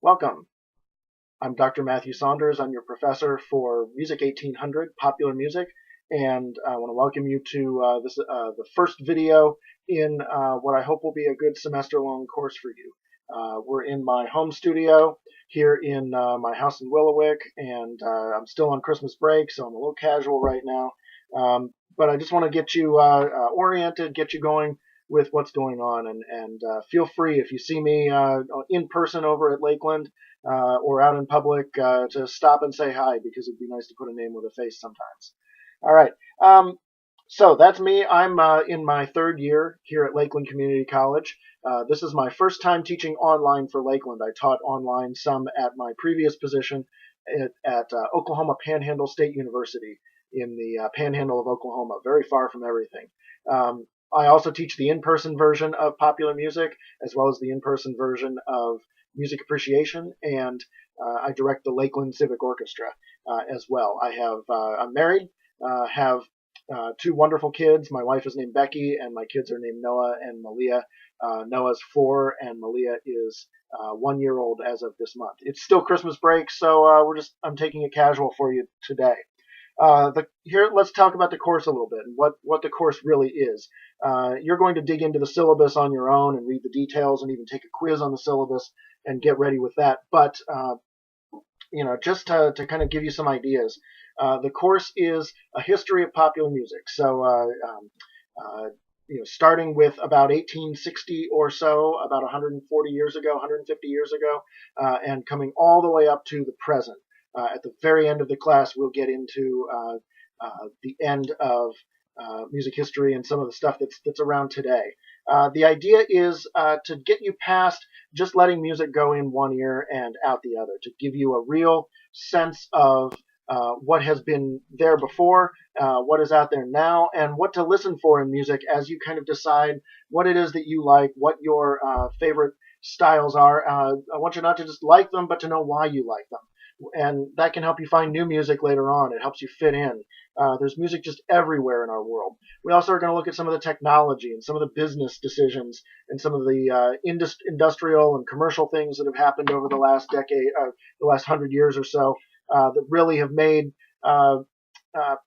Welcome. I'm Dr. Matthew Saunders. I'm your professor for Music 1800, Popular Music, and I want to welcome you to the first video in what I hope will be a good semester-long course for you. We're in my home studio here in my house in Willowick, and I'm still on Christmas break, so I'm a little casual right now. But I just want to get you oriented, get you going with what's going on, and feel free if you see me in person over at Lakeland or out in public to stop and say hi, because it'd be nice to put a name with a face sometimes. All right. So that's me. I'm in my third year here at Lakeland Community College. This is my first time teaching online for Lakeland. I taught online some at my previous position at Oklahoma Panhandle State University in the Panhandle of Oklahoma, very far from everything. I also teach the in-person version of popular music, as well as the in-person version of music appreciation, and I direct the Lakeland Civic Orchestra as well. I'm married, have two wonderful kids. My wife is named Becky, and my kids are named Noah and Malia. Noah's 4, and Malia is 1 year old as of this month. It's still Christmas break, so I'm taking it casual for you today. Here, let's talk about the course a little bit and what the course really is. You're going to dig into the syllabus on your own and read the details and even take a quiz on the syllabus and get ready with that. But just to kind of give you some ideas, the course is a history of popular music. So starting with about 1860 or so, about 140 years ago, 150 years ago, and coming all the way up to the present. At the very end of the class, we'll get into the end of music history and some of the stuff that's around today. The idea is to get you past just letting music go in one ear and out the other, to give you a real sense of what has been there before, what is out there now, and what to listen for in music as you kind of decide what it is that you like, what your favorite styles are. I want you not to just like them, but to know why you like them. And that can help you find new music later on. It helps you fit in. There's music just everywhere in our world. We also are going to look at some of the technology and some of the business decisions and some of the industrial and commercial things that have happened over the last decade, the last 100 years or so, that really have made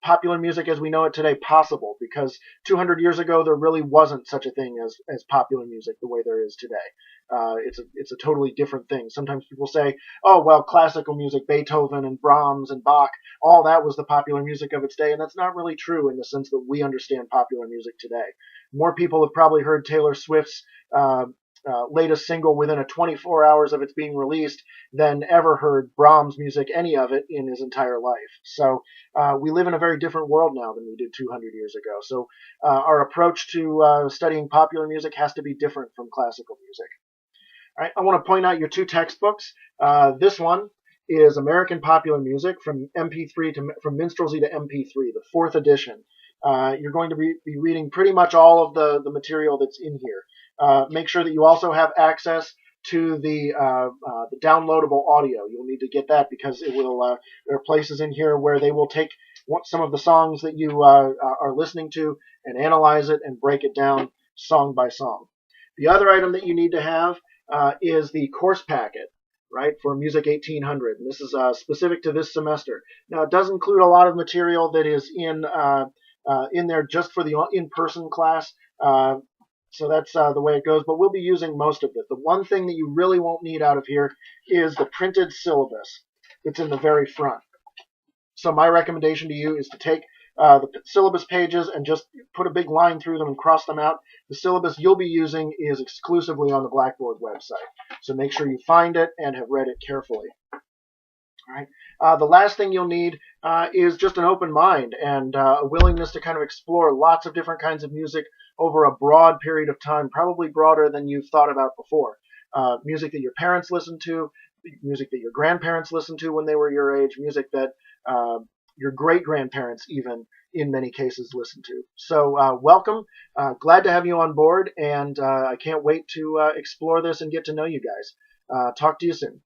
popular music as we know it today possible, because 200 years ago there really wasn't such a thing as popular music the way there is today. It's a totally different thing. Sometimes people say, oh, well, classical music, Beethoven and Brahms and Bach, all that was the popular music of its day, and that's not really true in the sense that we understand popular music today. More people have probably heard Taylor Swift's latest single within a 24 hours of its being released than ever heard Brahms music, any of it, in his entire life. So we live in a very different world now than we did 200 years ago. So our approach to studying popular music has to be different from classical music. All right, I want to point out your two textbooks. This one is American Popular Music from from Minstrelsy to MP3, the 4th edition. You're going to be reading pretty much all of the material that's in here. Make sure that you also have access to the downloadable audio. You'll need to get that because it will. There are places in here where they will take some of the songs that you are listening to and analyze it and break it down song by song. The other item that you need to have is the course packet, right, for Music 1800. And this is specific to this semester. Now, it does include a lot of material that is in there just for the in-person class. So that's the way it goes, but we'll be using most of it. The one thing that you really won't need out of here is the printed syllabus that's in the very front. So my recommendation to you is to take the syllabus pages and just put a big line through them and cross them out. The syllabus you'll be using is exclusively on the Blackboard website. So make sure you find it and have read it carefully. All right. The last thing you'll need is just an open mind and a willingness to kind of explore lots of different kinds of music over a broad period of time, probably broader than you've thought about before. Music that your parents listened to, music that your grandparents listened to when they were your age, music that your great-grandparents even, in many cases, listened to. So welcome. Glad to have you on board, and I can't wait to explore this and get to know you guys. Talk to you soon.